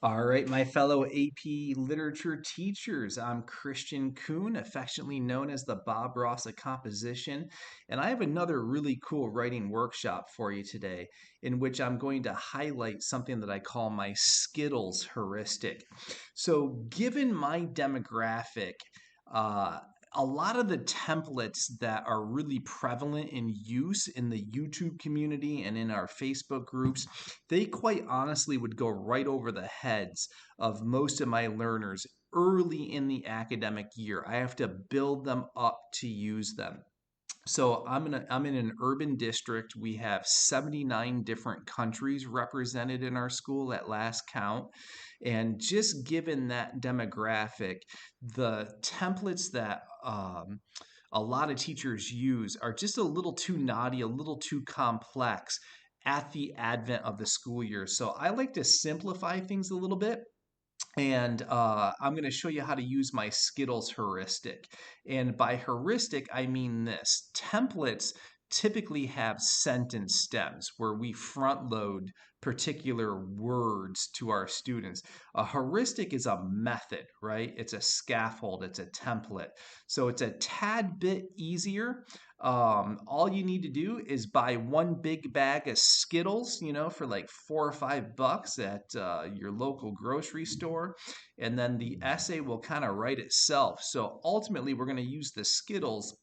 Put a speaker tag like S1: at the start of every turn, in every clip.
S1: All right, my fellow AP literature teachers, I'm Christian Kuhn, affectionately known as the Bob Ross of composition, and I have another really cool writing workshop for you today in which I'm going to highlight something that I call my Skittles heuristic. So, given my demographic, uh, a lot of the templates that are really prevalent in use in the YouTube community and in our Facebook groups, they quite honestly would go right over the heads of most of my learners early in the academic year. I have to build them up to use them. So I'm in an urban district. We have 79 different countries represented in our school at last count. And just given that demographic, the templates that a lot of teachers use are just a little too naughty, a little too complex at the advent of the school year. So I like to simplify things a little bit. And I'm going to show you how to use my Skittles heuristic. And by heuristic, I mean this. Templates typically have sentence stems where we front load particular words to our students. A heuristic is a method, right? It's a scaffold, it's a template. So it's a tad bit easier. All you need to do is buy one big bag of Skittles, for like $4 or $5 at your local grocery store, and then the essay will kind of write itself. So ultimately, we're going to use the Skittles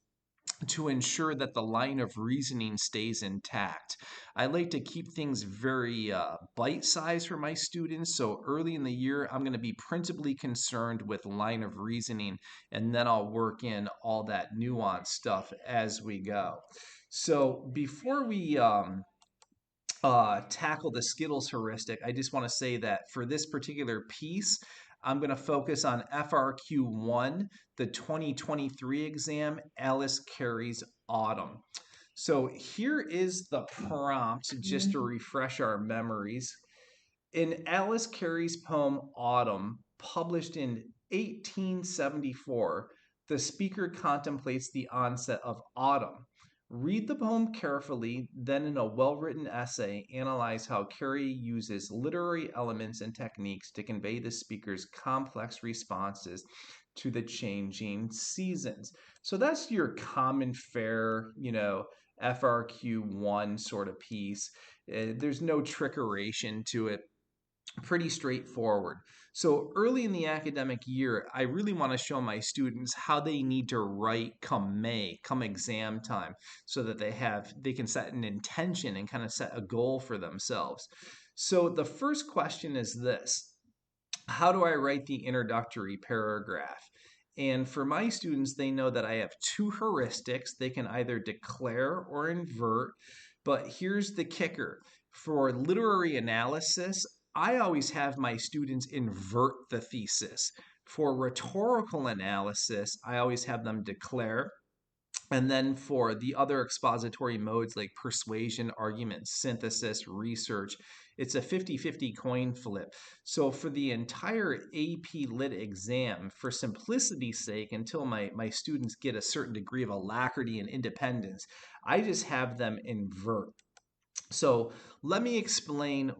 S1: to ensure that the line of reasoning stays intact. I like to keep things very bite-sized for my students. So early in the year, I'm going to be principally concerned with line of reasoning, and then I'll work in all that nuanced stuff as we go. So before we tackle the Skittles heuristic, I just want to say that for this particular piece, I'm going to focus on FRQ1, the 2023 exam, Alice Cary's Autumn. So here is the prompt just to refresh our memories. In Alice Cary's poem Autumn, published in 1874, the speaker contemplates the onset of autumn. Read the poem carefully, then in a well-written essay, analyze how Cary uses literary elements and techniques to convey the speaker's complex responses to the changing seasons. So that's your common fare, FRQ1 sort of piece. There's no trickeration to it. Pretty straightforward. So early in the academic year, I really want to show my students how they need to write come May, come exam time, so that they can set an intention and kind of set a goal for themselves. So the first question is this: how do I write the introductory paragraph? And for my students, they know that I have two heuristics. They can either declare or invert, but here's the kicker. For literary analysis, I always have my students invert the thesis. For rhetorical analysis, I always have them declare. And then for the other expository modes like persuasion, argument, synthesis, research, it's a 50-50 coin flip. So for the entire AP Lit exam, for simplicity's sake, until my students get a certain degree of alacrity and independence, I just have them invert. So let me explain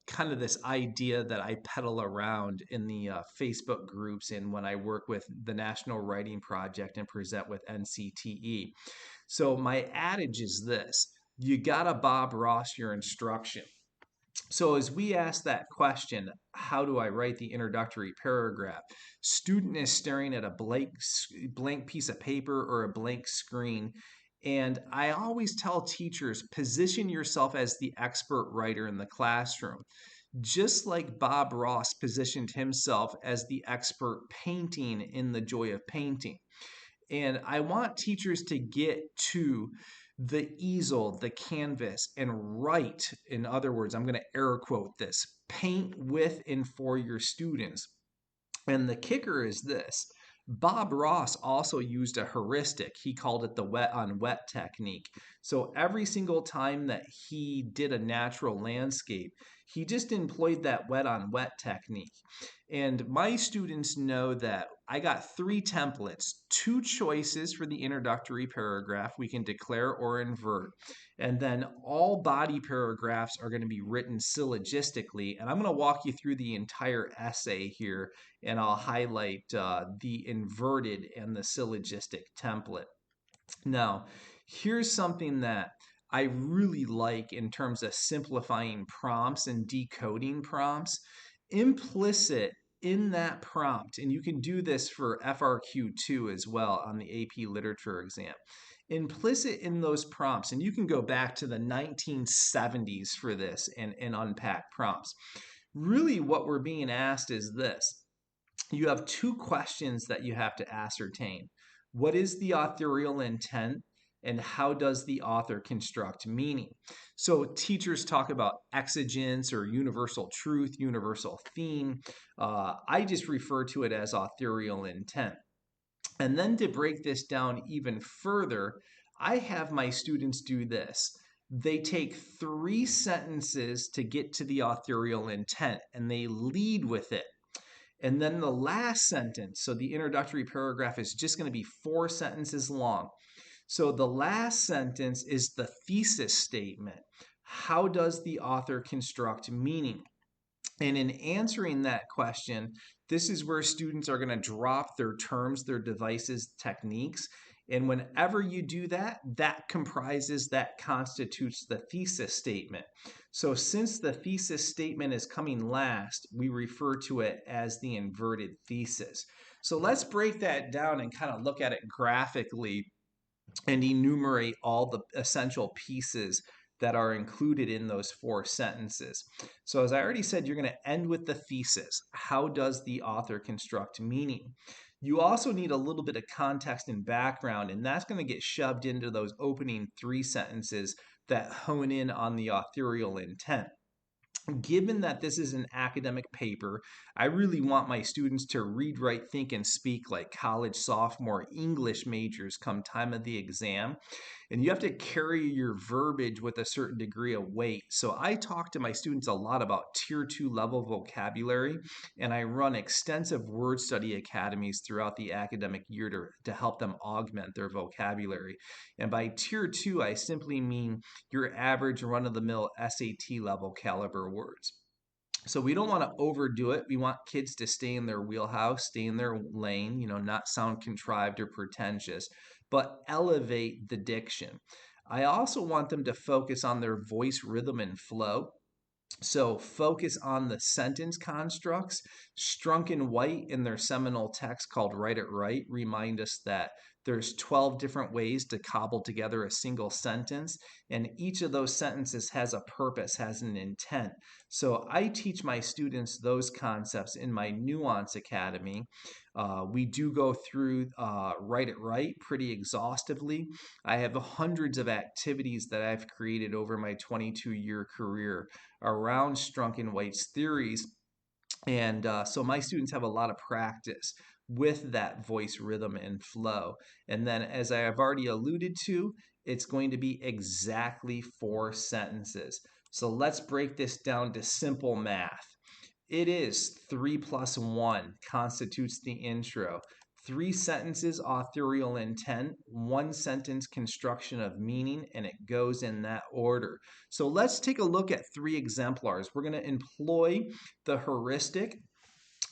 S1: kind of this idea that I peddle around in the Facebook groups and when I work with the National Writing Project and present with NCTE. So my adage is this: you gotta Bob Ross your instruction. So as we ask that question, how do I write the introductory paragraph? Student is staring at a blank piece of paper or a blank screen. And I always tell teachers, position yourself as the expert writer in the classroom. Just like Bob Ross positioned himself as the expert painting in The Joy of Painting. And I want teachers to get to the easel, the canvas, and write. In other words, I'm going to air quote this: paint with and for your students. And the kicker is this: Bob Ross also used a heuristic. He called it the wet on wet technique. So every single time that he did a natural landscape, he just employed that wet on wet technique. And my students know that I got 3 templates, 2 choices for the introductory paragraph we can declare or invert. And then all body paragraphs are going to be written syllogistically. And I'm going to walk you through the entire essay here, and I'll highlight the inverted and the syllogistic template. Now, here's something that I really like in terms of simplifying prompts and decoding prompts. Implicit in that prompt, and you can do this for FRQ too as well on the AP Literature exam. Implicit in those prompts, and you can go back to the 1970s for this and unpack prompts. Really, what we're being asked is this. You have 2 questions that you have to ascertain. What is the authorial intent, and how does the author construct meaning? So teachers talk about exigence or universal truth, universal theme. I just refer to it as authorial intent. And then to break this down even further, I have my students do this. They take 3 sentences to get to the authorial intent, and they lead with it. And then the last sentence, so the introductory paragraph is just going to be 4 sentences long. So the last sentence is the thesis statement. How does the author construct meaning? And in answering that question, this is where students are going to drop their terms, their devices, techniques. And whenever you do that, that constitutes the thesis statement. So since the thesis statement is coming last, we refer to it as the inverted thesis. So let's break that down and kind of look at it graphically and enumerate all the essential pieces that are included in those 4 sentences. So as I already said, you're going to end with the thesis. How does the author construct meaning? You also need a little bit of context and background, and that's going to get shoved into those opening 3 sentences that hone in on the authorial intent. Given that this is an academic paper, I really want my students to read, write, think, and speak like college sophomore English majors come time of the exam. And you have to carry your verbiage with a certain degree of weight. So I talk to my students a lot about tier 2 level vocabulary, and I run extensive word study academies throughout the academic year to help them augment their vocabulary. And by tier 2, I simply mean your average run-of-the-mill SAT level caliber words. So we don't want to overdo it. We want kids to stay in their wheelhouse, stay in their lane, not sound contrived or pretentious, but elevate the diction. I also want them to focus on their voice rhythm and flow. So focus on the sentence constructs. Strunk and White in their seminal text called Write It Right remind us that there's 12 different ways to cobble together a single sentence, and each of those sentences has a purpose, has an intent. So I teach my students those concepts in my Nuance Academy. We do go through Write It Right pretty exhaustively. I have hundreds of activities that I've created over my 22-year career around Strunk and White's theories. And so my students have a lot of practice with that voice rhythm and flow. And then, as I have already alluded to, it's going to be exactly 4 sentences. So let's break this down to simple math. It is 3 plus 1 constitutes the intro. 3 sentences authorial intent, 1 sentence construction of meaning, and it goes in that order. So let's take a look at 3 exemplars. We're going to employ the heuristic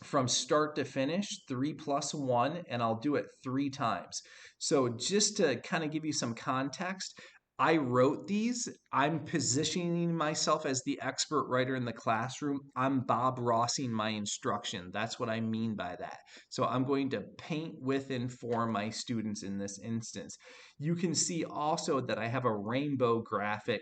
S1: from start to finish, 3 plus 1, and I'll do it 3 times. So just to kind of give you some context, I wrote these. I'm positioning myself as the expert writer in the classroom. I'm Bob Rossing my instruction. That's what I mean by that. So I'm going to paint with and for my students in this instance. You can see also that I have a rainbow graphic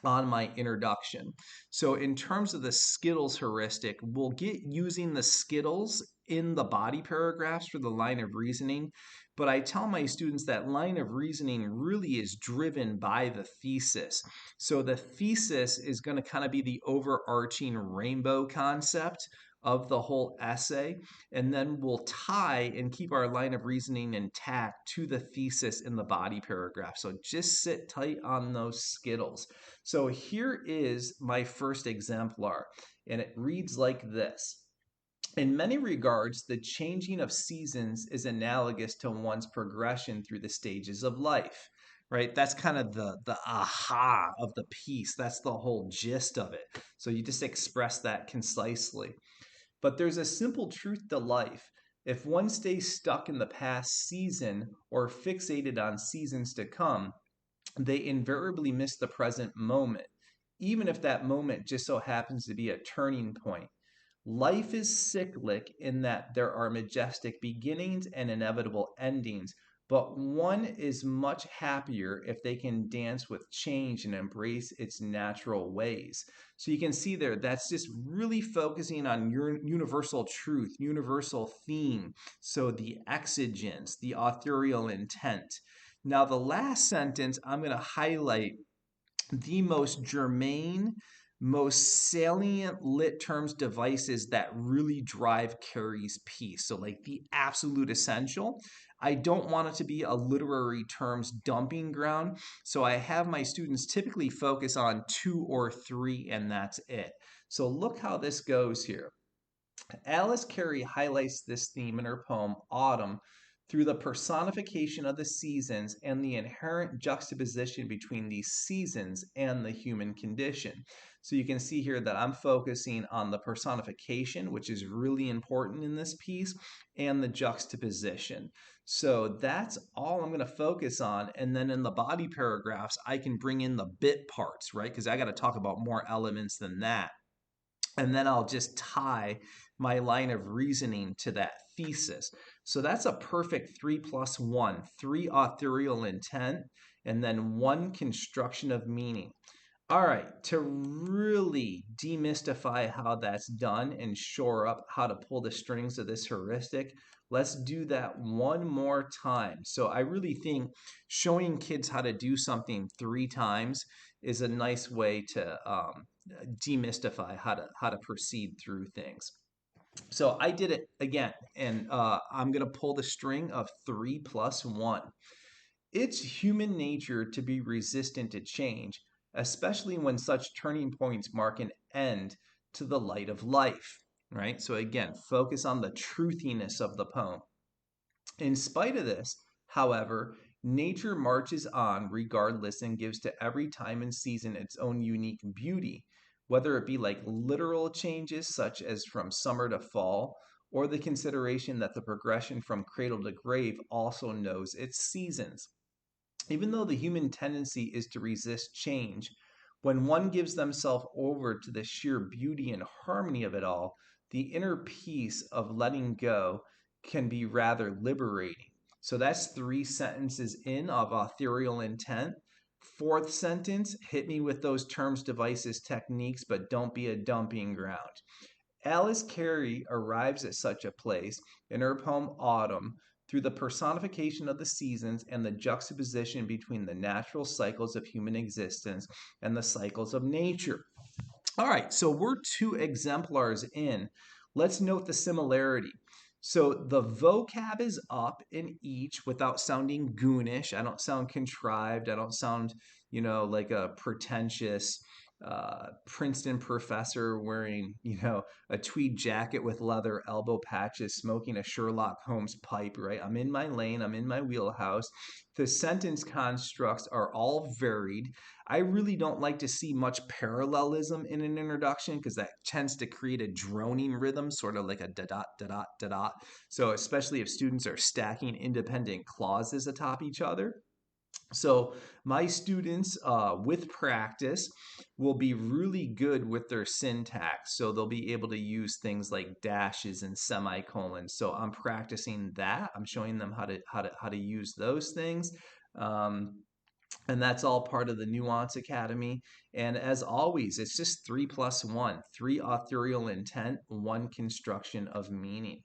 S1: on my introduction. So in terms of the Skittles heuristic, we'll get using the Skittles in the body paragraphs for the line of reasoning, but I tell my students that line of reasoning really is driven by the thesis. So the thesis is going to kind of be the overarching rainbow concept of the whole essay, and then we'll tie and keep our line of reasoning intact to the thesis in the body paragraph. So just sit tight on those Skittles. So here is my first exemplar, and it reads like this. In many regards, the changing of seasons is analogous to one's progression through the stages of life, right? That's kind of the aha of the piece. That's the whole gist of it. So you just express that concisely. But there's a simple truth to life. If one stays stuck in the past season or fixated on seasons to come, they invariably miss the present moment, even if that moment just so happens to be a turning point. Life is cyclic in that there are majestic beginnings and inevitable endings, but one is much happier if they can dance with change and embrace its natural ways. So you can see there, that's just really focusing on your universal truth, universal theme. So the exigence, the authorial intent. Now, the last sentence I'm going to highlight the most germane, most salient lit terms devices that really drive Cary's piece. So, like the absolute essential. I don't want it to be a literary terms dumping ground. So, I have my students typically focus on 2 or 3, and that's it. So, look how this goes here. Alice Cary highlights this theme in her poem Autumn through the personification of the seasons and the inherent juxtaposition between these seasons and the human condition. So you can see here that I'm focusing on the personification, which is really important in this piece, and the juxtaposition. So that's all I'm going to focus on. And then in the body paragraphs, I can bring in the bit parts, right? Because I got to talk about more elements than that. And then I'll just tie my line of reasoning to that thesis. So that's a perfect 3+1, 3 authorial intent, and then 1 construction of meaning. All right, to really demystify how that's done and shore up how to pull the strings of this heuristic, let's do that one more time. So I really think showing kids how to do something 3 times is a nice way to demystify how to proceed through things. So I did it again, and I'm going to pull the string of 3+1. It's human nature to be resistant to change, especially when such turning points mark an end to the light of life, right? So again, focus on the truthiness of the poem. In spite of this, however, nature marches on regardless and gives to every time and season its own unique beauty, whether it be like literal changes such as from summer to fall, or the consideration that the progression from cradle to grave also knows its seasons. Even though the human tendency is to resist change, when one gives themselves over to the sheer beauty and harmony of it all, the inner peace of letting go can be rather liberating. So that's 3 sentences in of authorial intent. 4th sentence, hit me with those terms, devices, techniques, but don't be a dumping ground. Alice Cary arrives at such a place in her poem Autumn through the personification of the seasons and the juxtaposition between the natural cycles of human existence and the cycles of nature. All right, so we're 2 exemplars in. Let's note the similarity. So the vocab is up in each without sounding goonish. I don't sound contrived. I don't sound, like a pretentious Princeton professor wearing, a tweed jacket with leather elbow patches, smoking a Sherlock Holmes pipe, right? I'm in my lane. I'm in my wheelhouse. The sentence constructs are all varied. I really don't like to see much parallelism in an introduction because that tends to create a droning rhythm, sort of like a da-dot, da-dot, da-dot. So especially if students are stacking independent clauses atop each other. So my students, with practice, will be really good with their syntax. So they'll be able to use things like dashes and semicolons. So I'm practicing that. I'm showing them how to use those things. And that's all part of the Nuance Academy. And as always, it's just 3+1, 3 authorial intent, 1 construction of meaning.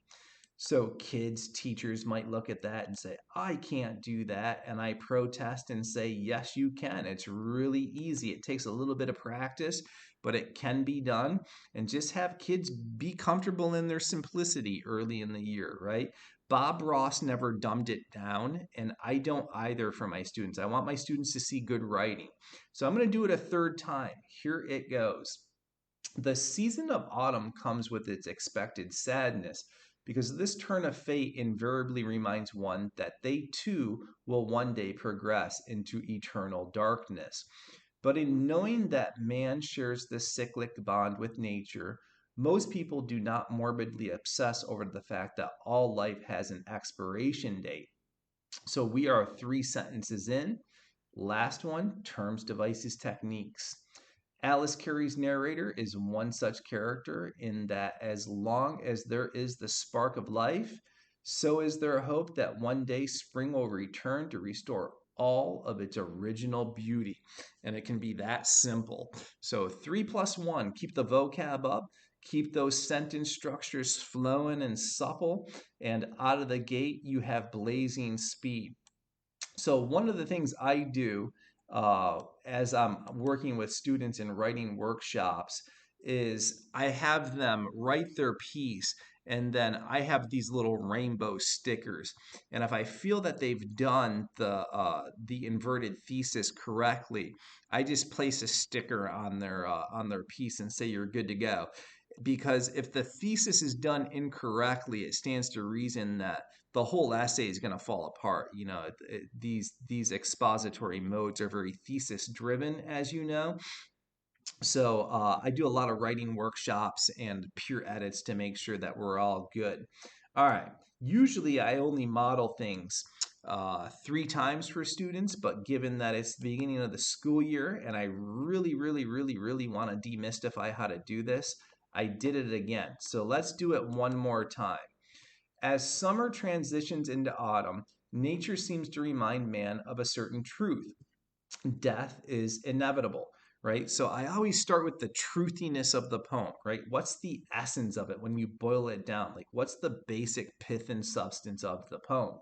S1: So kids, teachers might look at that and say, I can't do that. And I protest and say, yes, you can. It's really easy. It takes a little bit of practice, but it can be done. And just have kids be comfortable in their simplicity early in the year, right? Bob Ross never dumbed it down, and I don't either for my students. I want my students to see good writing. So I'm going to do it a 3rd time. Here it goes. The season of autumn comes with its expected sadness, because this turn of fate invariably reminds one that they too will one day progress into eternal darkness. But in knowing that man shares this cyclic bond with nature, most people do not morbidly obsess over the fact that all life has an expiration date. So we are 3 sentences in. Last one, terms, devices, techniques. Alice Cary's narrator is one such character, in that as long as there is the spark of life, so is there hope that one day spring will return to restore all of its original beauty. And it can be that simple. So 3+1, keep the vocab up, keep those sentence structures flowing and supple, and out of the gate you have blazing speed. So one of the things I do as I'm working with students in writing workshops is I have them write their piece, and then I have these little rainbow stickers. And if I feel that they've done the inverted thesis correctly, I just place a sticker on their piece and say you're good to go. Because if the thesis is done incorrectly, it stands to reason that the whole essay is going to fall apart. These expository modes are very thesis driven, as you know. So I do a lot of writing workshops and peer edits to make sure that we're all good. All right. Usually I only model things 3 times for students, but given that it's the beginning of the school year and I really, really, really, really want to demystify how to do this, I did it again. So let's do it one more time. As summer transitions into autumn, nature seems to remind man of a certain truth. Death is inevitable, right? So I always start with the truthiness of the poem, right? What's the essence of it when you boil it down? Like, what's the basic pith and substance of the poem?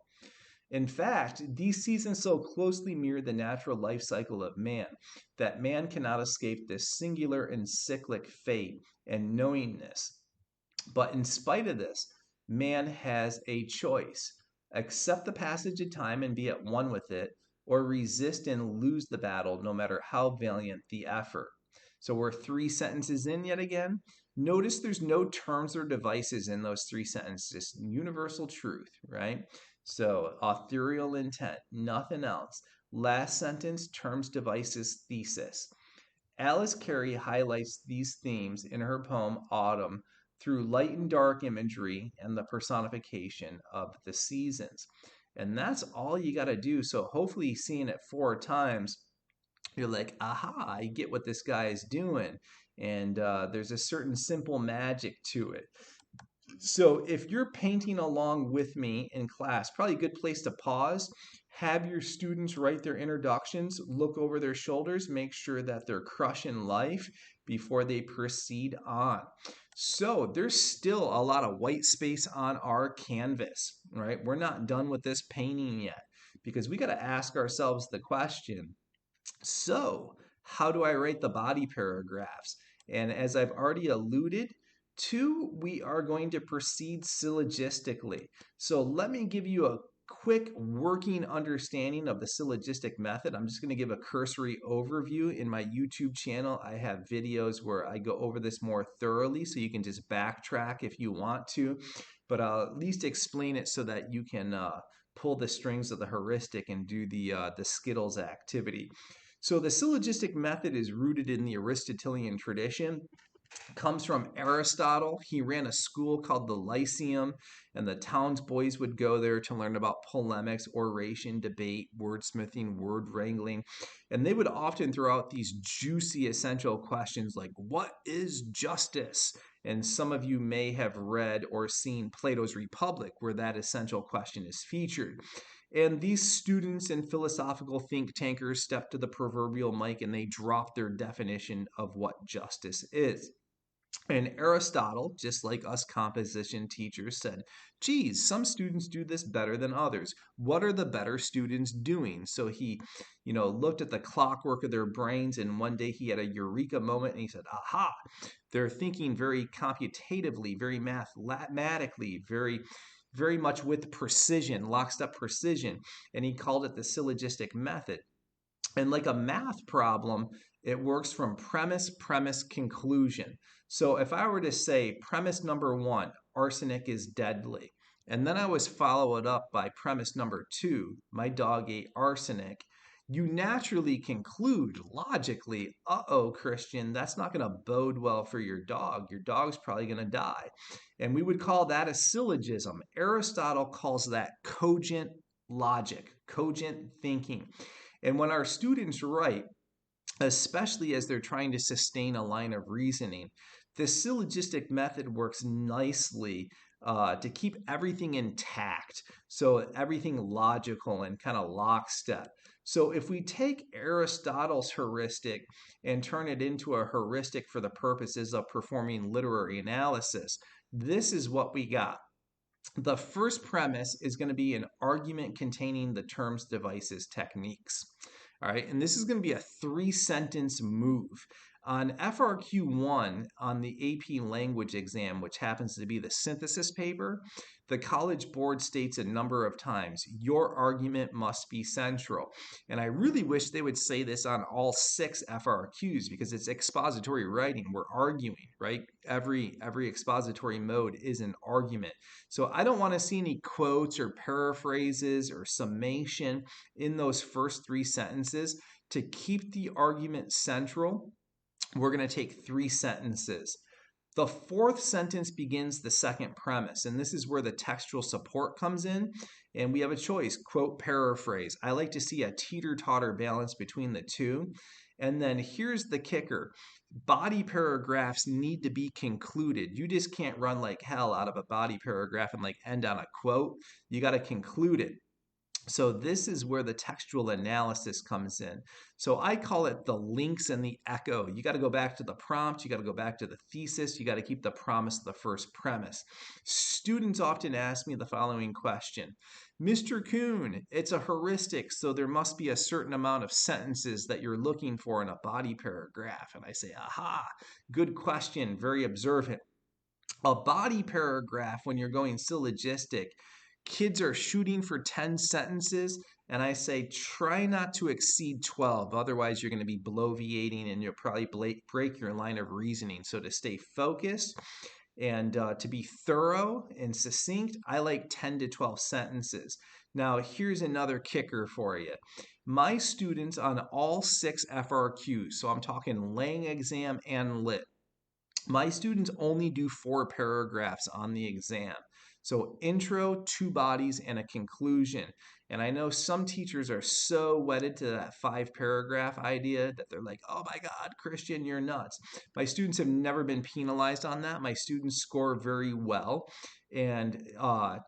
S1: In fact, these seasons so closely mirror the natural life cycle of man that man cannot escape this singular and cyclic fate and knowingness. But in spite of this, man has a choice: accept the passage of time and be at one with it, or resist and lose the battle, no matter how valiant the effort. So we're 3 sentences in yet again. Notice there's no terms or devices in those 3 sentences, universal truth, right? So authorial intent, nothing else. Last sentence, terms, devices, thesis. Alice Cary highlights these themes in her poem Autumn through light and dark imagery and the personification of the seasons. And that's all you got to do. So hopefully, seeing it 4 times, you're like, aha, I get what this guy is doing. And there's a certain simple magic to it. So if you're painting along with me in class, probably a good place to pause. Have your students write their introductions, look over their shoulders, make sure that they're crushing life before they proceed on. So there's still a lot of white space on our canvas, right? We're not done with this painting yet, because we got to ask ourselves the question, so how do I write the body paragraphs? And as I've already alluded to, we are going to proceed syllogistically. So let me give you a quick working understanding of the syllogistic method. I'm just going to give a cursory overview. In my YouTube channel, I have videos where I go over this more thoroughly, so you can just backtrack if you want to, but I'll at least explain it so that you can pull the strings of the heuristic and do the Skittles activity. So the syllogistic method is rooted in the Aristotelian tradition. Comes from Aristotle. He ran a school called the Lyceum, and the townsboys would go there to learn about polemics, oration, debate, wordsmithing, word wrangling. And they would often throw out these juicy, essential questions like, what is justice? And some of you may have read or seen Plato's Republic, where that essential question is featured. And these students and philosophical think tankers step to the proverbial mic and they drop their definition of what justice is. And Aristotle, just like us composition teachers, said, geez, some students do this better than others. What are the better students doing? So he, looked at the clockwork of their brains, and one day he had a eureka moment and he said, aha, they're thinking very computatively, very mathematically, very much with precision, lockstep precision. And he called it the syllogistic method. And like a math problem, it works from premise, premise, conclusion. So if I were to say premise number one, arsenic is deadly, and then I was follow it up by premise number two, my dog ate arsenic, you naturally conclude logically, uh-oh, Christian, that's not going to bode well for your dog. Your dog's probably going to die. And we would call that a syllogism. Aristotle calls that cogent logic, cogent thinking. And when our students write, especially as they're trying to sustain a line of reasoning, the syllogistic method works nicely to keep everything intact, so everything logical and kind of lockstep. So if we take Aristotle's heuristic and turn it into a heuristic for the purposes of performing literary analysis, this is what we got. The first premise is going to be an argument containing the terms, devices, techniques. All right, and this is going to be a 3-sentence move. On FRQ1 on the AP language exam, which happens to be the synthesis paper, the College Board states a number of times, your argument must be central. And I really wish they would say this on all 6 FRQs because it's expository writing. We're arguing, right? Every expository mode is an argument. So I don't want to see any quotes or paraphrases or summation in those first 3 sentences. To keep the argument central, we're going to take 3 sentences. The 4th sentence begins the second premise, and this is where the textual support comes in, and we have a choice, quote, paraphrase. I like to see a teeter-totter balance between the two. And then here's the kicker. Body paragraphs need to be concluded. You just can't run like hell out of a body paragraph and like end on a quote. You got to conclude it. So this is where the textual analysis comes in. So I call it the links and the echo. You got to go back to the prompt. You got to go back to the thesis. You got to keep the promise the first premise. Students often ask me the following question. Mr. Kuhn, it's a heuristic, so there must be a certain amount of sentences that you're looking for in a body paragraph. And I say, aha, good question, very observant. A body paragraph, when you're going syllogistic, kids are shooting for 10 sentences, and I say try not to exceed 12. Otherwise, you're going to be bloviating and you'll probably break your line of reasoning. So to stay focused and to be thorough and succinct, I like 10 to 12 sentences. Now, here's another kicker for you. My students on all 6 FRQs, so I'm talking Lang exam and lit, my students only do 4 paragraphs on the exam. So intro, 2 bodies, and a conclusion. And I know some teachers are so wedded to that 5-paragraph idea that they're like, oh my God, Christian, you're nuts. My students have never been penalized on that. My students score very well. And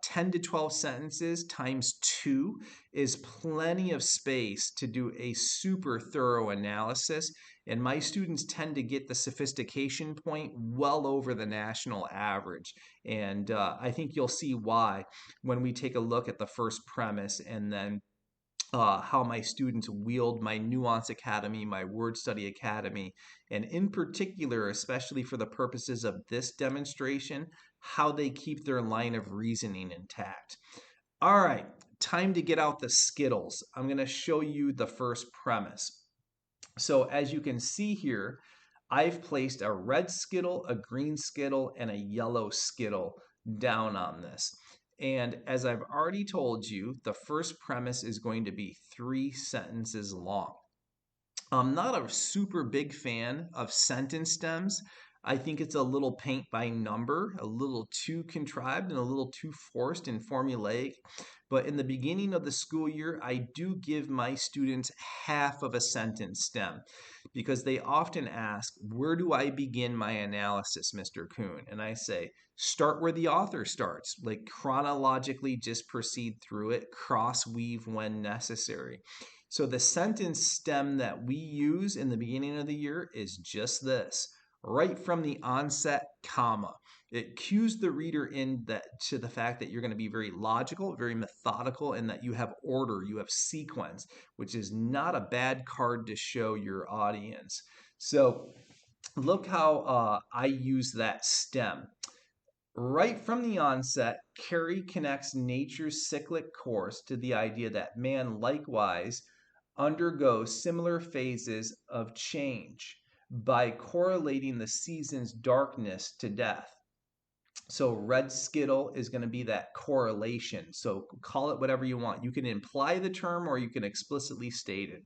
S1: 10 to 12 sentences times 2 is plenty of space to do a super thorough analysis. And my students tend to get the sophistication point well over the national average. And I think you'll see why when we take a look at the first premise and then how my students wield my Nuance Academy, my Word Study Academy, and in particular, especially for the purposes of this demonstration, how they keep their line of reasoning intact. All right, time to get out the Skittles. I'm going to show you the first premise. So as you can see here, I've placed a red Skittle, a green Skittle, and a yellow Skittle down on this. And as I've already told you, the first premise is going to be 3 sentences long. I'm not a super big fan of sentence stems. I think it's a little paint by number, a little too contrived and a little too forced and formulaic. But in the beginning of the school year, I do give my students half of a sentence stem because they often ask, where do I begin my analysis, Mr. Kuhn? And I say, start where the author starts, like chronologically just proceed through it, cross weave when necessary. So the sentence stem that we use in the beginning of the year is just this. Right from the onset, comma. It cues the reader in to the fact that you're going to be very logical, very methodical, and that you have order, you have sequence, which is not a bad card to show your audience. So look how I use that stem. Right from the onset, Cary connects nature's cyclic course to the idea that man likewise undergo similar phases of change by correlating the season's darkness to death. So red skittle is going to be that correlation. So call it whatever you want. You can imply the term or you can explicitly state it.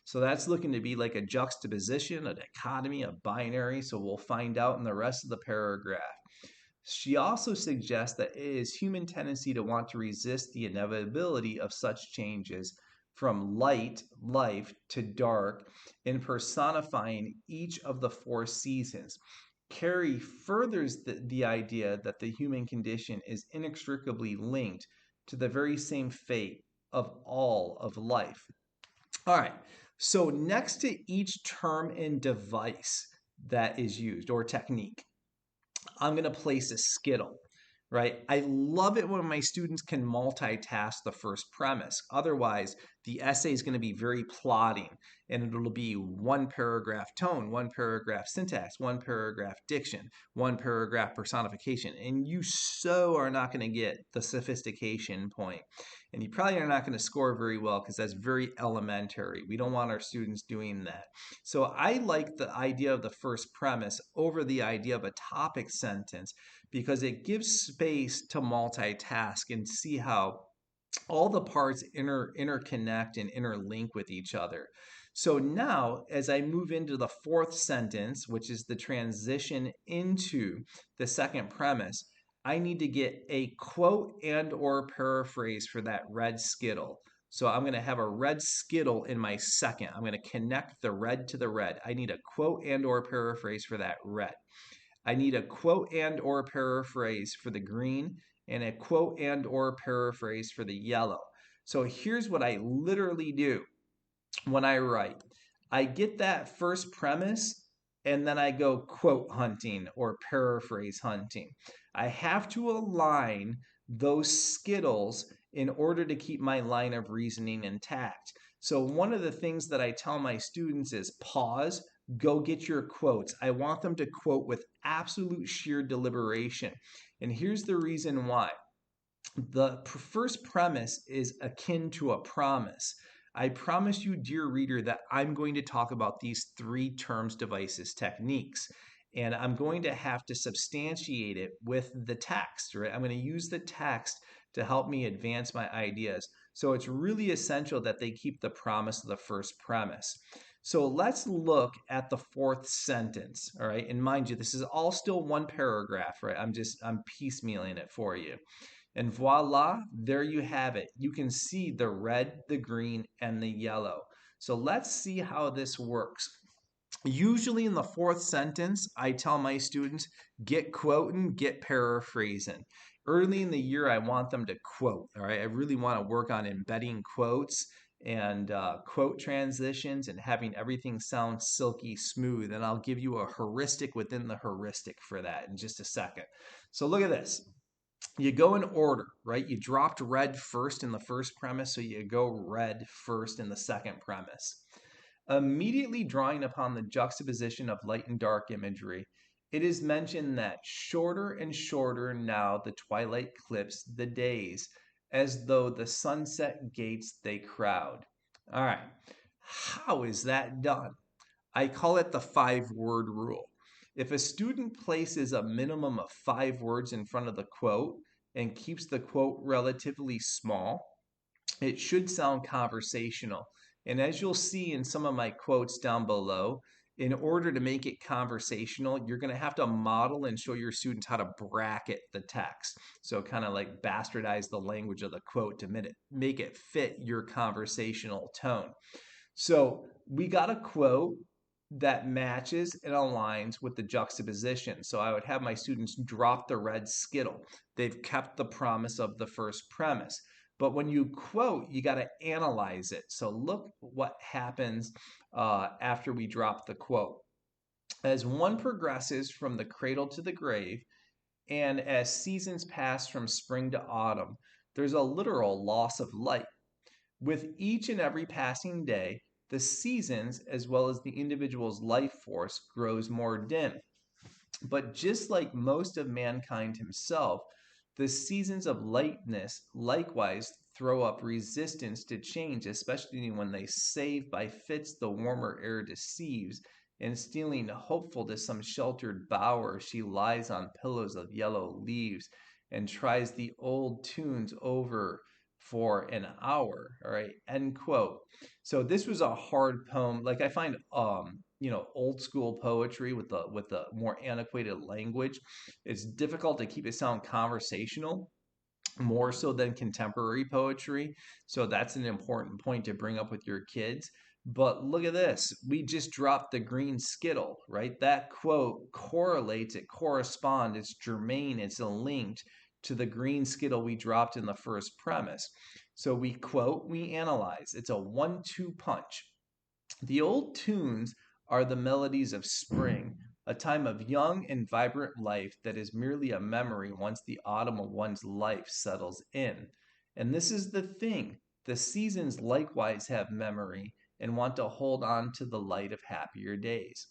S1: So that's looking to be like a juxtaposition, a dichotomy, a binary. So we'll find out in the rest of the paragraph. She also suggests that it is human tendency to want to resist the inevitability of such changes from light, life, to dark, in personifying each of the four seasons. Cary furthers the idea that the human condition is inextricably linked to the very same fate of all of life. All right, so next to each term and device that is used or technique, I'm going to place a skittle, right? I love it when my students can multitask the first premise. Otherwise, the essay is going to be very plotting, and it'll be one paragraph tone, one paragraph syntax, one paragraph diction, one paragraph personification, and you so are not going to get the sophistication point. And you probably are not going to score very well because that's very elementary. We don't want our students doing that. So I like the idea of the first premise over the idea of a topic sentence because it gives space to multitask and see how all the parts interconnect and interlink with each other. So now, as I move into the fourth sentence, which is the transition into the second premise, I need to get a quote and or paraphrase for that red skittle. So I'm going to have a red skittle in my second. I'm going to connect the red to the red. I need a quote and or paraphrase for that red. I need a quote and or paraphrase for the green and a quote and or paraphrase for the yellow. So here's what I literally do when I write. I get that first premise and then I go quote hunting or paraphrase hunting. I have to align those skittles in order to keep my line of reasoning intact. So one of the things that I tell my students is pause, go get your quotes. I want them to quote with absolute sheer deliberation. And here's the reason why. The first premise is akin to a promise. I promise you, dear reader, that I'm going to talk about these three terms, devices, techniques. And I'm going to have to substantiate it with the text, right? I'm going to use the text to help me advance my ideas. So it's really essential that they keep the promise of the first premise. So let's look at the fourth sentence, all right? And mind you, this is all still one paragraph, right? I'm piecemealing it for you. And voila, there you have it. You can see the red, the green, and the yellow. So let's see how this works. Usually in the fourth sentence, I tell my students, get quoting, get paraphrasing. Early in the year, I want them to quote, all right? I really want to work on embedding quotes and quote transitions and having everything sound silky smooth. And I'll give you a heuristic within the heuristic for that in just a second. So look at this. You go in order, right? You dropped red first in the first premise, so you go red first in the second premise. Immediately drawing upon the juxtaposition of light and dark imagery, it is mentioned that shorter and shorter now the twilight clips the days, as though the sunset gates they crowd. All right, how is that done? I call it the 5-word rule. If a student places a minimum of 5 words in front of the quote and keeps the quote relatively small, it should sound conversational. And as you'll see in some of my quotes down below, in order to make it conversational, you're going to have to model and show your students how to bracket the text. So kind of like bastardize the language of the quote to make it fit your conversational tone. So we got a quote that matches and aligns with the juxtaposition. So I would have my students drop the red skittle. They've kept the promise of the first premise. But when you quote, you got to analyze it. So look what happens after we drop the quote. As one progresses from the cradle to the grave, and as seasons pass from spring to autumn, there's a literal loss of light. With each and every passing day, the seasons, as well as the individual's life force, grows more dim. But just like most of mankind himself, the seasons of lightness likewise throw up resistance to change, especially when they save by fits the warmer air deceives, and stealing hopeful to some sheltered bower, she lies on pillows of yellow leaves and tries the old tunes over for an hour. All right, end quote. So this was a hard poem. Like I find old school poetry with the more antiquated language, it's difficult to keep it sound conversational more so than contemporary poetry. So that's an important point to bring up with your kids. But look at this. We just dropped the green Skittle, right? That quote correlates, it corresponds, it's germane, it's linked to the green Skittle we dropped in the first premise. So we quote, we analyze. It's a 1-2 punch. The old tunes are the melodies of spring, a time of young and vibrant life that is merely a memory once the autumn of one's life settles in. And this is the thing, the seasons likewise have memory and want to hold on to the light of happier days.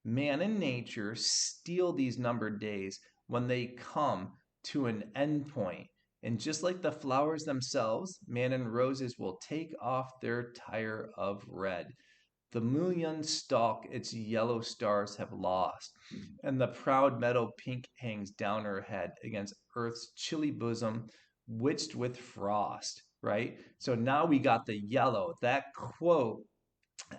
S1: Man and nature steal these numbered days when they come to an end point. And just like the flowers themselves, man and roses will take off their tire of red. The mullein stalk its yellow stars have lost, and the proud meadow pink hangs down her head against earth's chilly bosom, witched with frost, right? So now we got the yellow. That quote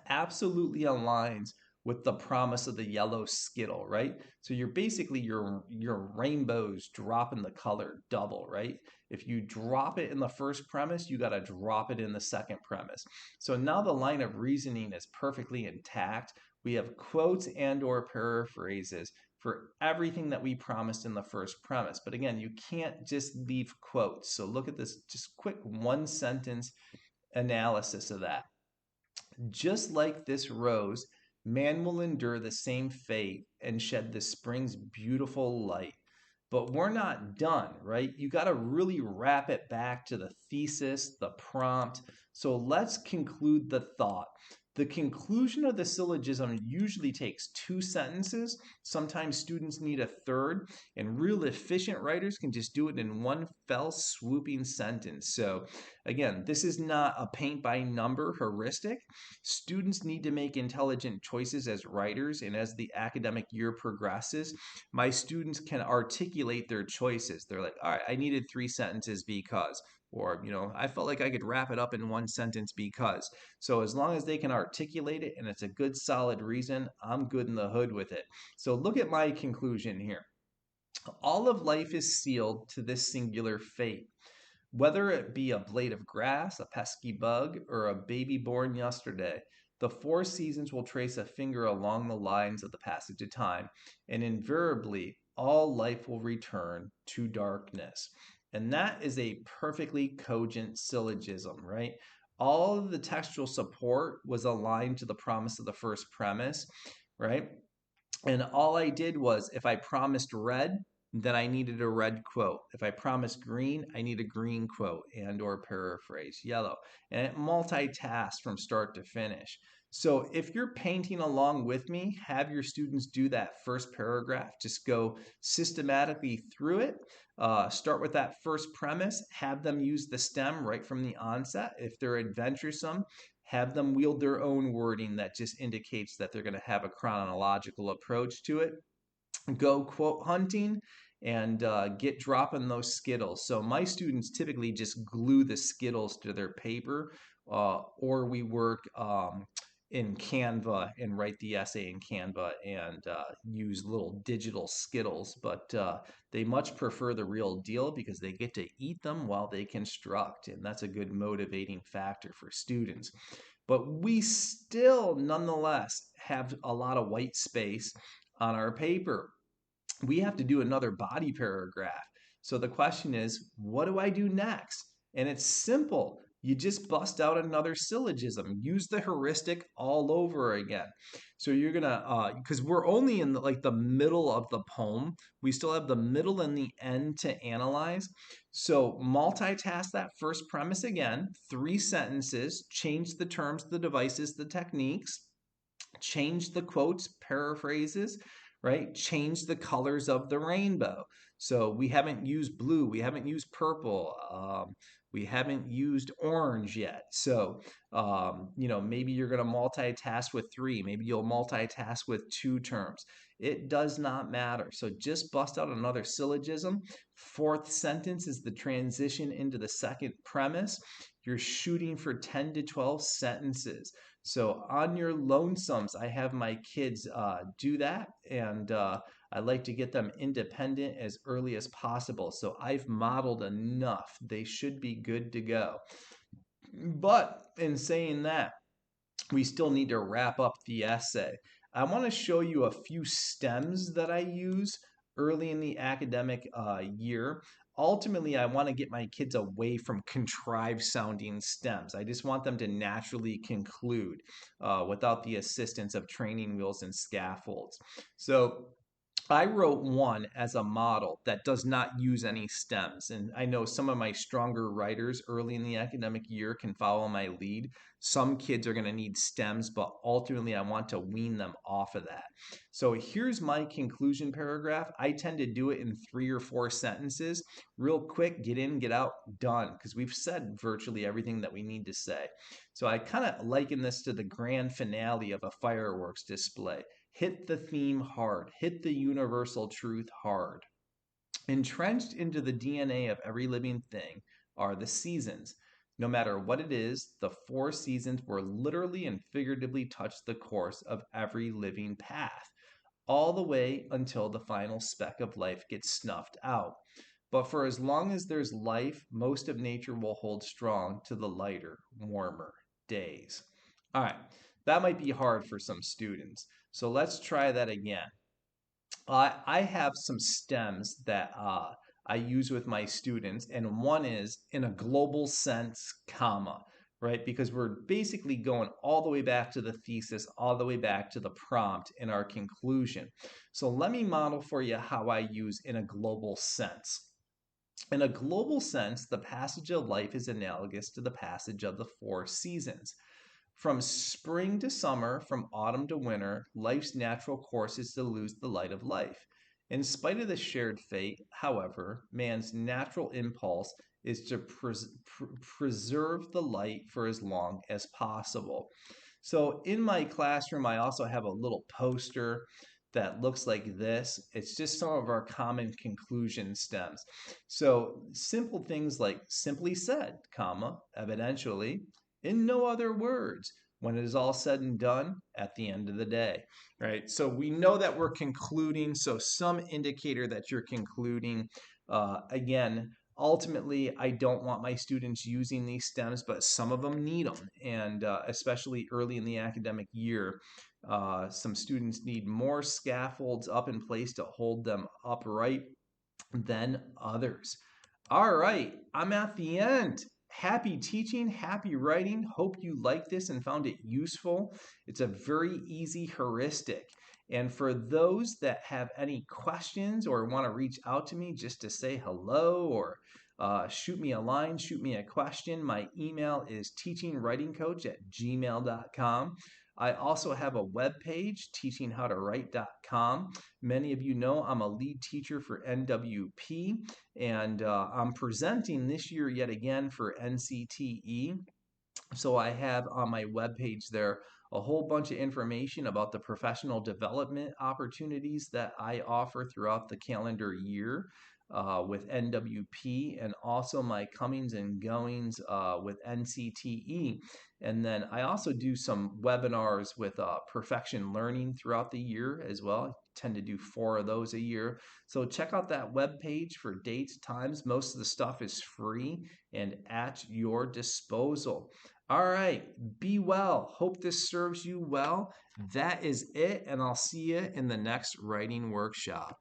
S1: absolutely aligns with the promise of the yellow Skittle, right? So you're basically your rainbows dropping the color double, right? If you drop it in the first premise, you got to drop it in the second premise. So now the line of reasoning is perfectly intact. We have quotes and or paraphrases for everything that we promised in the first premise. But again, you can't just leave quotes. So look at this just quick one sentence analysis of that. Just like this rose, man will endure the same fate and shed the spring's beautiful light. But we're not done, right? You got to really wrap it back to the thesis, the prompt. So let's conclude the thought. The conclusion of the syllogism usually takes 2 sentences. Sometimes students need a third, and real efficient writers can just do it in one fell swooping sentence. So again, this is not a paint by number heuristic. Students need to make intelligent choices as writers, and as the academic year progresses, my students can articulate their choices. They're like, all right, I needed 3 sentences because, or, I felt like I could wrap it up in 1 sentence because. So as long as they can articulate it and it's a good solid reason, I'm good in the hood with it. So look at my conclusion here. All of life is sealed to this singular fate. Whether it be a blade of grass, a pesky bug, or a baby born yesterday, the 4 seasons will trace a finger along the lines of the passage of time, and invariably all life will return to darkness. And that is a perfectly cogent syllogism, right? All of the textual support was aligned to the promise of the first premise, right? And all I did was, if I promised red, then I needed a red quote. If I promised green, I need a green quote and or paraphrase, yellow. And it multitasks from start to finish. So if you're painting along with me, have your students do that first paragraph. Just go systematically through it. Start with that first premise. Have them use the stem right from the onset. If they're adventuresome, have them wield their own wording that just indicates that they're going to have a chronological approach to it. Go quote hunting and get dropping those Skittles. So my students typically just glue the Skittles to their paper, or we work in Canva and write the essay in Canva and use little digital Skittles. But they much prefer the real deal because they get to eat them while they construct, and that's a good motivating factor for students. But we still, nonetheless, have a lot of white space on our paper. We have to do another body paragraph. So the question is, what do I do next? And it's simple. You just bust out another syllogism. Use the heuristic all over again. So you're gonna, because we're only in the middle of the poem. We still have the middle and the end to analyze. So multitask that first premise again. 3 sentences. Change the terms, the devices, the techniques. Change the quotes, paraphrases, right? Change the colors of the rainbow. So we haven't used blue, we haven't used purple, We haven't used orange yet. So, maybe you're going to multitask with 3. Maybe you'll multitask with 2 terms. It does not matter. So just bust out another syllogism. 4th sentence is the transition into the 2nd premise. You're shooting for 10 to 12 sentences. So on your lonesomes, I have my kids do that, and I like to get them independent as early as possible. So I've modeled enough. They should be good to go. But in saying that, we still need to wrap up the essay. I want to show you a few stems that I use early in the academic year. Ultimately, I want to get my kids away from contrived sounding stems. I just want them to naturally conclude without the assistance of training wheels and scaffolds. So I wrote one as a model that does not use any stems. And I know some of my stronger writers early in the academic year can follow my lead. Some kids are going to need stems, but ultimately I want to wean them off of that. So here's my conclusion paragraph. I tend to do it in 3 or 4 sentences. Real quick, get in, get out, done, because we've said virtually everything that we need to say. So I kind of liken this to the grand finale of a fireworks display. Hit the theme hard. Hit the universal truth hard. Entrenched into the DNA of every living thing are the seasons. No matter what it is, the 4 seasons will literally and figuratively touch the course of every living path, all the way until the final speck of life gets snuffed out. But for as long as there's life, most of nature will hold strong to the lighter, warmer days. All right, that might be hard for some students. So let's try that again. I have some stems that I use with my students, and one is in a global sense, comma, right? Because we're basically going all the way back to the thesis, all the way back to the prompt in our conclusion. So let me model for you how I use in a global sense. In a global sense, the passage of life is analogous to the passage of the 4 seasons. From spring to summer, from autumn to winter, life's natural course is to lose the light of life. In spite of the shared fate, however, man's natural impulse is to preserve the light for as long as possible. So in my classroom, I also have a little poster that looks like this. It's just some of our common conclusion stems. So simple things like simply said, comma, evidentially, in no other words, when it is all said and done at the end of the day, right? So we know that we're concluding. So some indicator that you're concluding. Again, ultimately, I don't want my students using these stems, but some of them need them. And especially early in the academic year, some students need more scaffolds up in place to hold them upright than others. All right, I'm at the end. Happy teaching, happy writing. Hope you liked this and found it useful. It's a very easy heuristic. And for those that have any questions or want to reach out to me just to say hello or shoot me a line, shoot me a question, my email is teachingwritingcoach@gmail.com. I also have a webpage, teachinghowtowrite.com. Many of you know I'm a lead teacher for NWP, and I'm presenting this year yet again for NCTE. So I have on my webpage there a whole bunch of information about the professional development opportunities that I offer throughout the calendar year with NWP, and also my comings and goings with NCTE. And then I also do some webinars with Perfection Learning throughout the year as well. I tend to do 4 of those a year. So check out that webpage for dates, times. Most of the stuff is free and at your disposal. All right, be well. Hope this serves you well. That is it, and I'll see you in the next writing workshop.